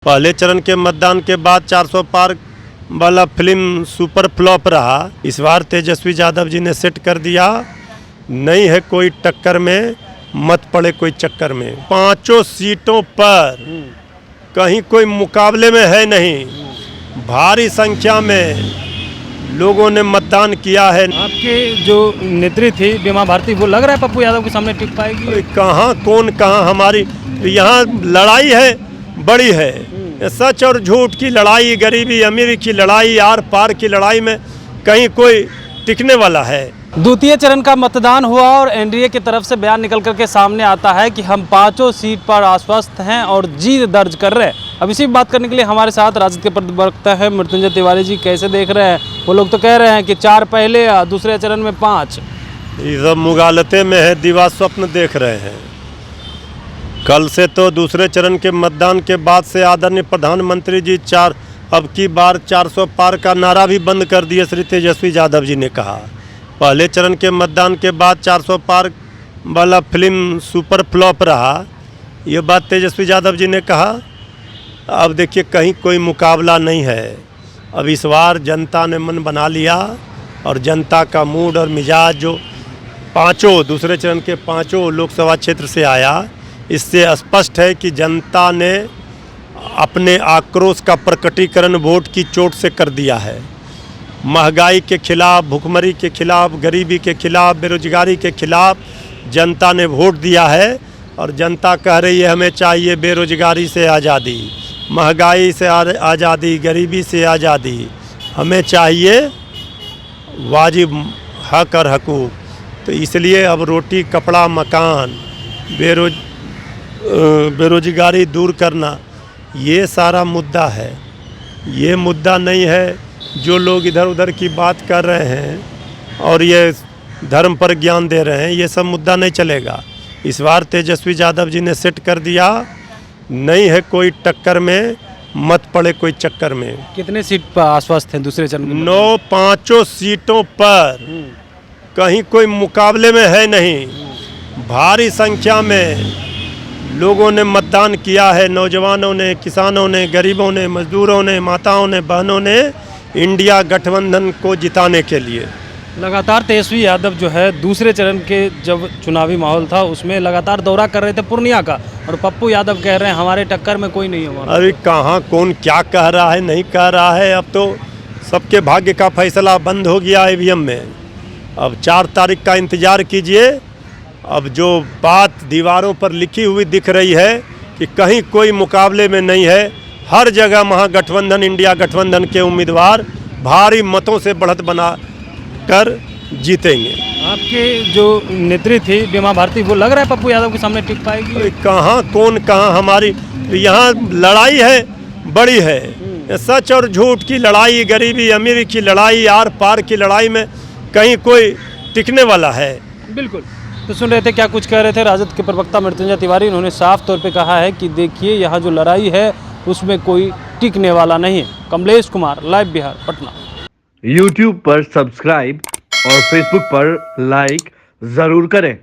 पहले चरण के मतदान के बाद 400 पार वाला फिल्म सुपर फ्लॉप रहा। इस बार तेजस्वी यादव जी ने सेट कर दिया, नहीं है कोई टक्कर में, मत पड़े कोई चक्कर में। पांचों सीटों पर कहीं कोई मुकाबले में है नहीं, भारी संख्या में लोगों ने मतदान किया है। आपके जो नेत्री थी बीमा भारती, वो लग रहा है पप्पू यादव के सामने टिक पाएगी? कहाँ कौन कहाँ, हमारी यहाँ लड़ाई है, बड़ी है। सच और झूठ की लड़ाई, गरीबी अमीरी की लड़ाई, आर पार की लड़ाई में कहीं कोई टिकने वाला है। द्वितीय चरण का मतदान हुआ और एनडीए की तरफ से बयान निकल करके सामने आता है कि हम पांचों सीट पर आश्वस्त हैं और जीत दर्ज कर रहे हैं। अब इसी बात करने के लिए हमारे साथ राजद के प्रवक्ता है मृत्युंजय तिवारी जी। कैसे देख रहे हैं? वो लोग तो कह रहे हैं कि 4 पहले, दूसरे चरण में 5। ये सब मुगालते में है, दिवा स्वप्न देख रहे हैं। कल से तो दूसरे चरण के मतदान के बाद से आदरणीय प्रधानमंत्री जी अब की बार 400 पार का नारा भी बंद कर दिए, श्री तेजस्वी यादव जी ने कहा। पहले चरण के मतदान के बाद 400 पार वाला फिल्म सुपर फ्लॉप रहा, ये बात तेजस्वी यादव जी ने कहा। अब देखिए कहीं कोई मुकाबला नहीं है। अब इस बार जनता ने मन बना लिया और जनता का मूड और मिजाज जो पाँचों दूसरे चरण के 5 लोकसभा क्षेत्र से आया, इससे स्पष्ट है कि जनता ने अपने आक्रोश का प्रकटीकरण वोट की चोट से कर दिया है। महंगाई के खिलाफ, भुखमरी के खिलाफ, गरीबी के खिलाफ, बेरोजगारी के खिलाफ जनता ने वोट दिया है और जनता कह रही है हमें चाहिए बेरोजगारी से आज़ादी, महंगाई से आज़ादी, गरीबी से आज़ादी, हमें चाहिए वाजिब हक और हकूक़। तो इसलिए अब रोटी, कपड़ा, मकान, बेरोजगारी दूर करना, ये सारा मुद्दा है। ये मुद्दा नहीं है जो लोग इधर उधर की बात कर रहे हैं और ये धर्म पर ज्ञान दे रहे हैं, ये सब मुद्दा नहीं चलेगा। इस बार तेजस्वी यादव जी ने सेट कर दिया, नहीं है कोई टक्कर में, मत पड़े कोई चक्कर में। कितने सीट पर आश्वस्त हैं दूसरे चरण में? 9 पाँचों सीटों पर कहीं कोई मुकाबले में है नहीं, भारी संख्या में लोगों ने मतदान किया है। नौजवानों ने, किसानों ने, गरीबों ने, मजदूरों ने, माताओं ने, बहनों ने इंडिया गठबंधन को जिताने के लिए। लगातार तेजस्वी यादव जो है दूसरे चरण के जब चुनावी माहौल था उसमें लगातार दौरा कर रहे थे पूर्णिया का, और पप्पू यादव कह रहे हैं हमारे टक्कर में कोई नहीं है। अरे कहाँ कौन क्या कह रहा है, नहीं कह रहा है। अब तो सबके भाग्य का फैसला बंद हो गया ईवीएम में। अब 4 तारीख का इंतज़ार कीजिए। अब जो बात दीवारों पर लिखी हुई दिख रही है कि कहीं कोई मुकाबले में नहीं है, हर जगह महागठबंधन, इंडिया गठबंधन के उम्मीदवार भारी मतों से बढ़त बना कर जीतेंगे। आपके जो नेत्री थी बीमा भारती, वो लग रहा है पप्पू यादव के सामने टिक पाएगी? कहाँ कौन कहाँ, हमारी यहाँ लड़ाई है, बड़ी है। सच और झूठ की लड़ाई, गरीबी अमीरी की लड़ाई, आर पार की लड़ाई में कहीं कोई टिकने वाला है। बिल्कुल। तो सुन रहे थे क्या कुछ कह रहे थे राजद के प्रवक्ता मृत्युंजय तिवारी। उन्होंने साफ तौर पे कहा है कि देखिए यहाँ जो लड़ाई है उसमें कोई टिकने वाला नहीं है। कमलेश कुमार, लाइव बिहार, पटना। YouTube पर सब्सक्राइब और Facebook पर लाइक जरूर करें।